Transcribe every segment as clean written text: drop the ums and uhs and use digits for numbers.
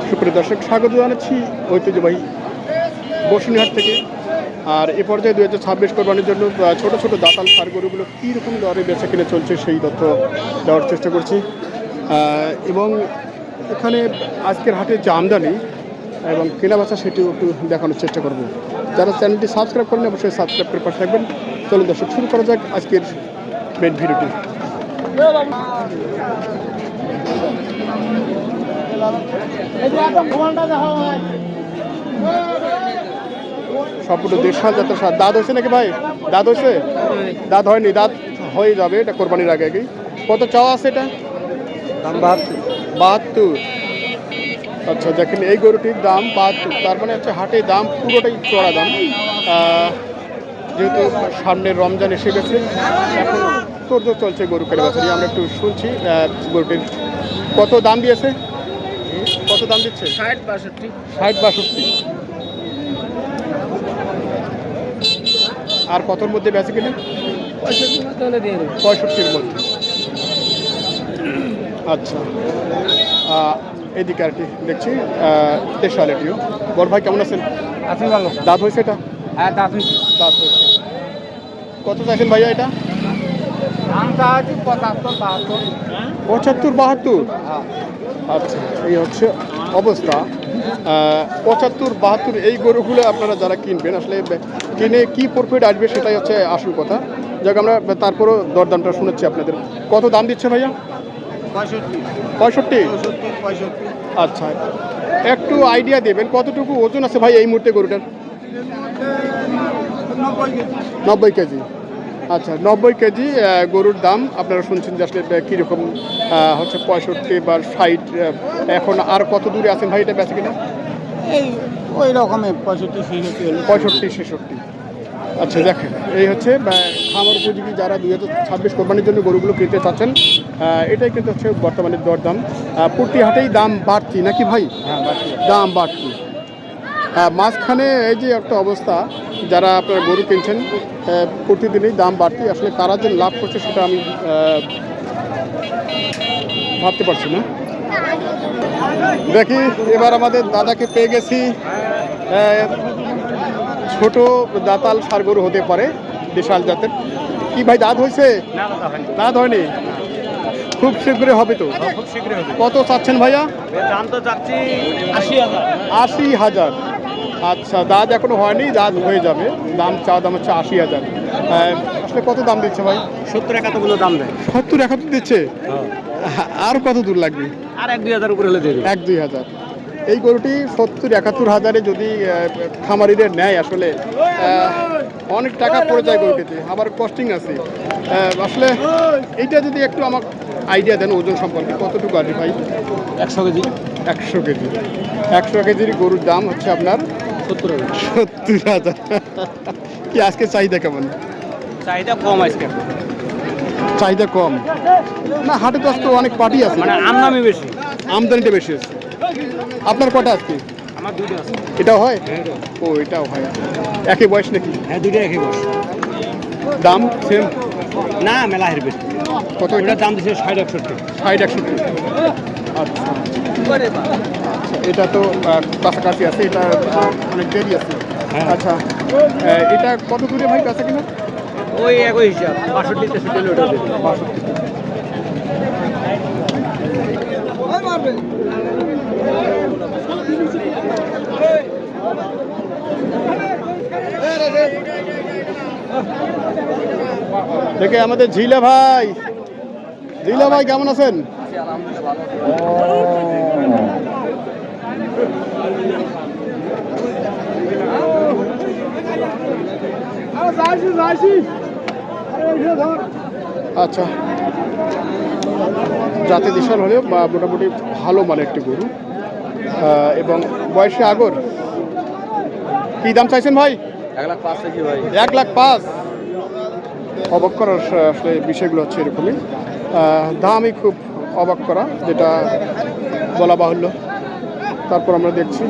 সুপ্রিয় দর্শক, স্বাগত জানাচ্ছি ঐতিহ্যবাহী বসুনিহাট থেকে। আর এ পর্যায়ে 2026 কোরবানির জন্য ছোট ছোট দাতাল ষাঁড় গরুগুলো কীরকম দরে বেচা কিনে চলছে সেই তথ্য দেওয়ার চেষ্টা করছি। এবং এখানে আজকের হাটে যে আমদানি এবং কেনাবেচা সেটিও একটু দেখানোর চেষ্টা করব। যারা চ্যানেলটি সাবস্ক্রাইব করেন অবশ্যই সাবস্ক্রাইব করে পাশে থাকবেন। চলুন দর্শক, শুরু করা যাক আজকের মেন ভিডিওটি। সম্পূর্ণ দেশাল যাত্রা সার। দাঁত হয়েছে নাকি ভাই? দাঁত হয়েছে? দাঁত হয়নি, দাঁত হয়ে যাবে এটা কোরবানির আগে আগেই। কত চাওয়া আছে এটা? দাম 72। আচ্ছা, দেখেন এই গরুটির দাম 72। তার মানে হচ্ছে হাটে দাম পুরোটাই চড়া দাম। যেহেতু সামনের রমজান এসে গেছে, এখন তোড়জোড় চলছে গরু কেনাবেচা। আমরা একটু শুনছি গরুটির কত দাম দিয়েছে, কত দাম দিচ্ছে? 60-62। আর কতর মধ্যে বেচে কিনা? 65-র মধ্যে। আচ্ছা, এদিকে আর কি দেখছি দেশাল এটিও। বড় ভাই কেমন আছেন? আছি ভালো। দাঁত হয়েছে এটা? হ্যাঁ, দাঁত হয়েছে। দাঁত হয়েছে। কত চাইছেন ভাইয়া এটা? দামটা আছে 75-72। 75-72। আচ্ছা, এই হচ্ছে অবস্থা। 75-72 এই গরুগুলো আপনারা যারা কিনবেন, আসলে কিনে কি প্রফিট আসবে সেটাই হচ্ছে আসল কথা। যাক, আমরা তারপরও দরদামটা শুনেছি আপনাদের। কত দাম দিচ্ছে ভাইয়া? 65। আচ্ছা, একটু আইডিয়া দেবেন কতটুকু ওজন আছে ভাই এই মুহূর্তে গরুটার? 90 কেজি। আচ্ছা, 90 কেজি গরুর দাম আপনারা শুনছেন যে আসলে কীরকম হচ্ছে 65 বা 60। এখন আর কত দূরে আছেন ভাই এটা বেচে কিনা? এই ওই রকমের 65-66। আচ্ছা, দেখেন এই হচ্ছে খামার উপযোগী যারা 2026 কোরবানির জন্য গরুগুলো কিনতে চাচ্ছেন, এটাই কিন্তু হচ্ছে বর্তমানে দরদাম। প্রতি হাটেই দাম বাড়তি নাকি ভাই? হ্যাঁ, দাম বাড়তি। মাঝখানে এই যে একটা অবস্থা, যারা আপনারা গরু কিনছেন প্রতিদিনই দাম বাড়তি। আসলে কারা যে লাভ করছে সেটা আমি ভাবতে পারছি না। দেখি এবার আমাদের দাদাকে পেয়ে গেছি। ছোট দাতাল ষাঁড় গরু হতে পারে, বিশাল জাতের। কি ভাই, দাঁত হয়েছে? দাঁত হয়নি, খুব শীঘ্রই হবে তো? খুব শীঘ্রই হবে। কত চাচ্ছেন ভাইয়া? দাম তো চাচ্ছি 80,000। 80,000। আচ্ছা, দাঁত এখনো হয়নি, দাঁত হয়ে যাবে। দাম চাওয়া দাম হচ্ছে 80,000। আসলে কত দাম দিচ্ছে ভাই? 70-71 দাম দেয়। 70-71 দিচ্ছে? আর কত দূর লাগবে? আর 1-2 হাজার উপরে হলে দেবে। 1-2 হাজার। এই গরুটি 70-71 হাজারে যদি খামারিদের নেয়, আসলে অনেক টাকা পড়ে যায় গরুটিতে, আবার কস্টিং আছে। আসলে এইটা যদি একটু আমার আইডিয়া দেন ওজন সম্পর্কে, কতটুকু আসবে ভাই? 100 কেজি। 100 কেজি। 100 কেজির গরুর দাম হচ্ছে আপনার 70,000। কি আজকে চাহিদা কেমন? চাহিদা কম আজকে। চাহিদা কম না? হাটে তো আজকে অনেক পার্টি আছে, মানে আমদানি বেশি, আমদানিটা বেশি আছে। আপনার কটা আজকে? আমার 2টা আছে। এটাও হয়? ও, এটাও হয়। একই বয়স নাকি? হ্যাঁ, 2টা একই বয়স। দাম সেম না, মেলা হের বেশি। কত? ওটার দাম দিচ্ছে 60-61। 60-61। আচ্ছা, এটা তো কাছাকাছি আছে, এটা অনেক দেরি আছে। আচ্ছা, এটা কত দূরে ভাই কাছে কিনা? ওই একই হিসাব 62-63 ওটা দেবে। 62। দেখে আমাদের ঝিলা ভাই। ঝিলা ভাই কেমন আছেন? আচ্ছা, জাতে বিশাল হলেও বা মোটামুটি ভালো মানে একটি গরু এবং বয়সে আগর। কি দাম চাইছেন ভাই? 1,05,000 চাইছি ভাই। 1,05,000। অবাক করার আসলে বিষয়গুলো হচ্ছে এরকমই, দামই খুব অবাক করা, যেটা বলা বাহুল্য। তারপর আমরা দেখছি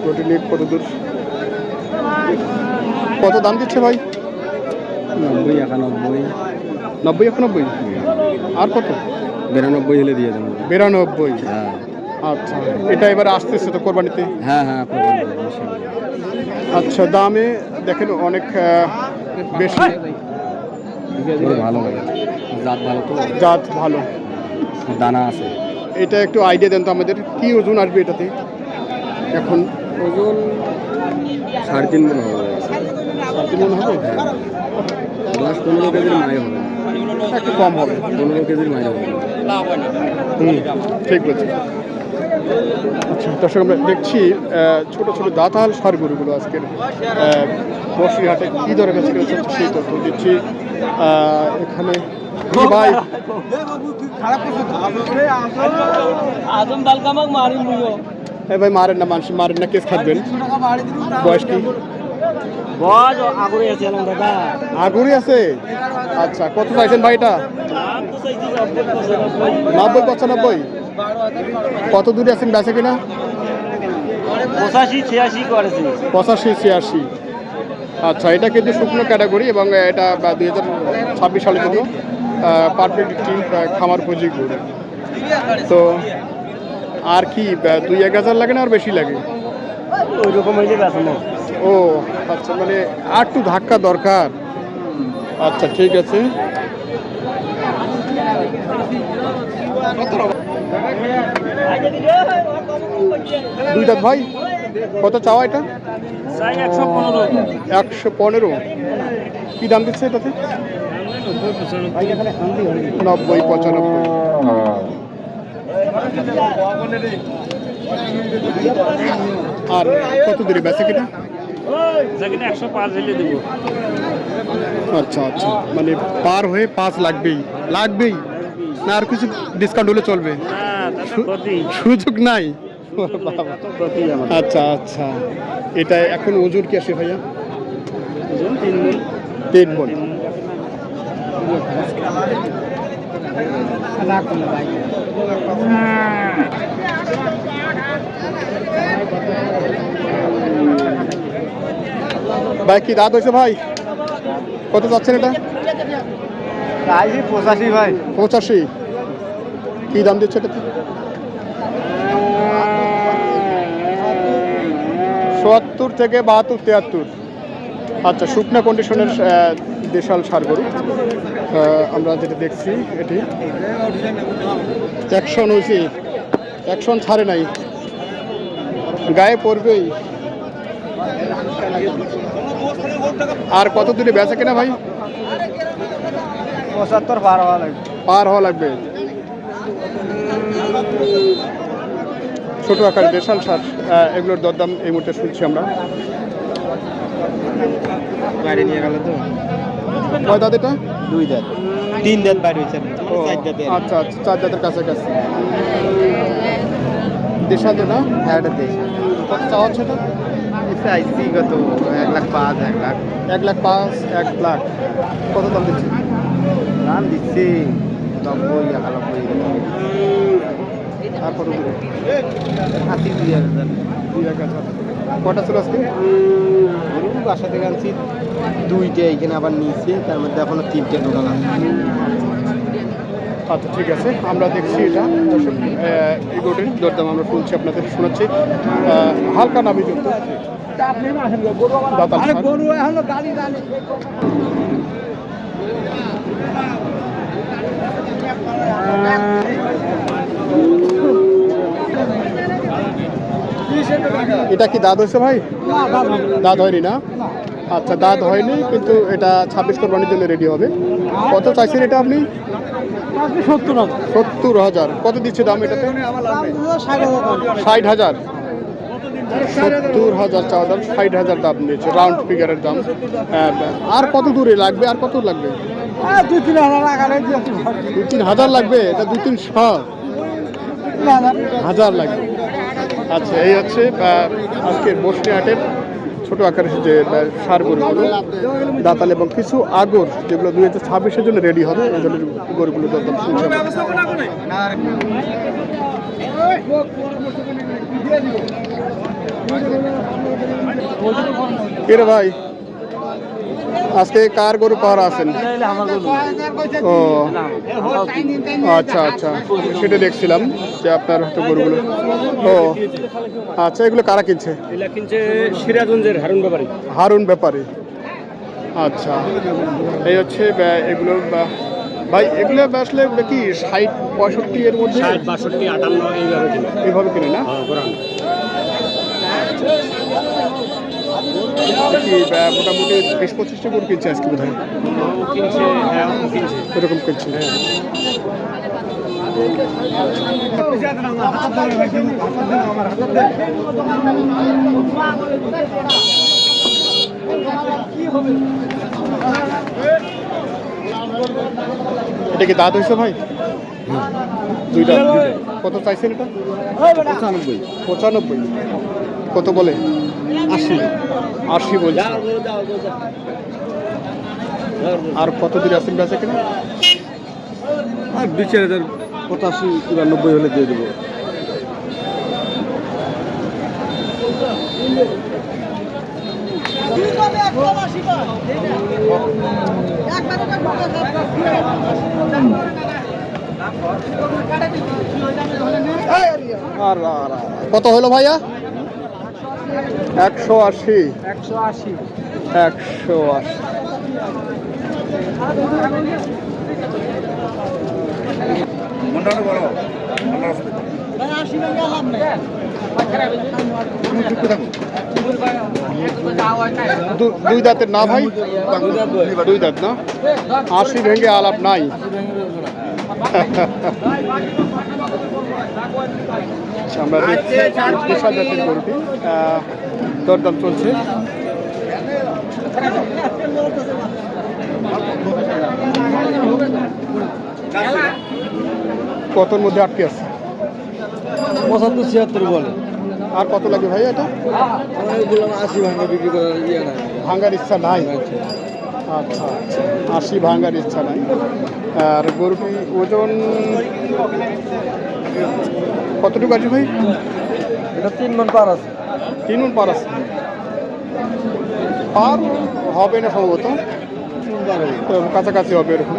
গরুটি নিয়ে কত দূর, কত দাম দিচ্ছে ভাই? 90-91। 90-91। আর কত? 92 হলে দিয়ে দেবো। 92। হ্যাঁ আচ্ছা, এটা এবার আসতেছে তো কোরবানিতে। হ্যাঁ হ্যাঁ ইনশাআল্লাহ। আচ্ছা, দামে দেখেন অনেক বেশি। ভালো লাগে, জাত ভালো তো, জাত ভালো, দানা আছে। এটা একটু আইডিয়া দেন তো আমাদের, কি ওজন আসবে এটাতে এখন? ওজন 3.5 মণ হবে। 3 মণ হবে? 10-15 কেজির মাই হবে, একটু কম হবে। 15 কেজির মাই হবে। ঠিক বলছি। আচ্ছা দর্শক, আমরা দেখছি ছোট ছোট দাঁতাল ষাঁড় গরুগুলো আজকের বসিরহাটে কী দরে বেচা কেনা চলছে সেই তথ্য দিচ্ছি। এখানে ভাই হ্যাঁ ভাই, মারেন না, মানুষ মারেন না, কেস খাটবেন। বয়স কি? আগুরি আছে। আচ্ছা, কত চাইছেন ভাই এটা? 90-95। কত দূরে আছেন বেচা কিনা? 85-86। আচ্ছা, এটা কিন্তু শুকনো ক্যাটাগরি এবং এটা 2026 সালের জন্য পারফেক্ট একটি খামার উপযোগী গরু। তো আর কি 2-1 হাজার লাগে না আর বেশি লাগে? ওই রকম হইলে বেচবো। ও আচ্ছা, মানে আর একটু ধাক্কা দরকার। আচ্ছা ঠিক আছে। দুই দাঁত ভাই, কত চাওয়া এটা? 115। কি দাম দিচ্ছে এটাতে? 90-95। আর কত দূরে বেচে কিনা? 105 হলে দেবো। আচ্ছা আচ্ছা, মানে পার হয়ে 5 লাগবেই না? আর কিছু ডিসকাউন্ট হলে চলবে? সুযোগ নাই। আচ্ছা আচ্ছা, এটা এখন ওজন কি আসে ভাইয়া? 3 মণ। ভাই কি দাঁত হয়েছে ভাই? কত যাচ্ছেন এটা? 85 ভাই। 85। কি দাম দিচ্ছে এটাতে? 70 থেকে 72-73। আচ্ছা, শুকনা কন্ডিশনের দেশাল ষাঁড় গরু আমরা যেটা দেখছি, এটি অ্যাকশন হয়েছে, অ্যাকশন ছাড়ে নাই, গায়ে পড়বেই। আর কত দূরে বেচা কিনা ভাই? 75 পার হওয়া লাগবে। ছোট আকার দেশাল ষাঁড়, এগুলোর দরদাম এই মুহূর্তে শুনছি আমরা। বাইরে নিয়ে গেল তো। কয় দাঁত এটা? 2 দাঁত, 3 দাঁত বাইরে হয়েছে। আচ্ছা আচ্ছা, 4 দাঁতের কাছাকাছি। দেশাল তো না? হ্যাঁ, এটা দেশ। কত চাওয়া হচ্ছে এটা? চাইছি কত? 1,05,000। 1,05,000। 1 লাখ। কত দাম দিচ্ছে? দাম দিচ্ছি 90-91। আর কত দূরে? 80-2,000। 2-1,000। কটা ছিল আজকে? গরু বাসা থেকে আনছি 2টে, এখানে আবার নিয়েছি, তার মধ্যে এখনো 3টে টোটাল আছে। আচ্ছা ঠিক আছে, আমরা দেখছি এটা দর্শক, এই গরুটির দরদাম আমরা শুনছি, আপনাদের শোনাচ্ছি। হালকা নাবিযুক্ত দাঁতাল ষাঁড়। এটা কি দাঁত হয়েছে ভাই? দাঁত হয়নি না? আচ্ছা, দাঁত হয়নি, কিন্তু এটা 26 কোরবানির জন্য রেডি হবে। কত চাইছেন এটা আপনি? 70,000। কত দিচ্ছে দাম এটাতে? 60,000। 70,000 চাওয়া দাম, 60,000 দাম নিয়েছে, রাউন্ড ফিগারের দাম। আর কত দূরে লাগবে? আর কত লাগবে? 2-3 হাজার লাগবে। এটা 2-3 হাজার লাগবে। আচ্ছা, এই হচ্ছে আজকের বসিরহাটের ছোট আকারের যে ষাঁড় গরুগুলো, দাঁতাল এবং কিছু আগর, যেগুলো 2026-এর জন্য রেডি হবে, এই ধরনের গরুগুলো দরদাম শুনছি। কে রে ভাই, আজকে কার গরু পাহারা আছেন? ও আচ্ছা আচ্ছা, সেটা দেখছিলাম যে আপনার হয়তো গরুগুলো। ও আচ্ছা, এগুলো কারা কিনছে? এগুলা কিনছে সিরাজগঞ্জের হারুন ব্যাপারী। হারুন ব্যাপারী। আচ্ছা, এই হচ্ছে এগুলো ভাই, এগুলো আসলে কি 60-65 এর মধ্যে? 60, 62, 58 এইভাবে কিনে। এইভাবে কিনে না? পুরান। কি মোটামুটি 20-25টা গরু কিনছে আজকে বোধ হয়। কিনছে, হ্যাঁ কিনছে। এরকম কিনছে। এটা কি দাঁত হয়েছে ভাই? দুই দাঁত। কত চাইছেন এটা? 95। কত বলে? 80 বলছে। আর কত দূর আছেন বেচা কিনা? আর 2-4 85 কিংবা 90 হলে দিয়ে দেবো। কত হলো ভাইয়া? 180। 180। দুই দাঁতের না ভাই? দুই দাঁত না? 80 ভেঙে আলাপ নাই। আমরা দেখছি পেশা জাতের গরুটি দরদাম চলছে। কতর মধ্যে আটকে আছে? 75-76 বলে। আর কত লাগে ভাই এটা? 80 ভাঙা বিক্রি করার ইয়ে নাই। ভাঙার ইচ্ছা নাই? আচ্ছা আচ্ছা, 80 ভাঙার ইচ্ছা নাই। আর গরুটি ওজন কতটুকু আছে ভাই? এটা 3 মণ পার আছে। 3 মণ পার আছে। পার হবে না সম্ভবত, কাছাকাছি হবে এরকম।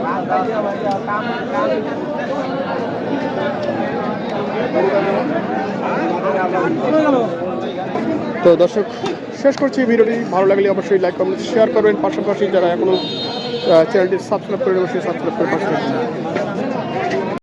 তো দর্শক, শেষ করছি ভিডিওটি। ভালো লাগলে অবশ্যই লাইক কমেন্ট শেয়ার করবেন, পাশাপাশি যারা এখনো চ্যানেলটি সাবস্ক্রাইব করে অবশ্যই সাবস্ক্রাইব করে পাশে থাকবেন।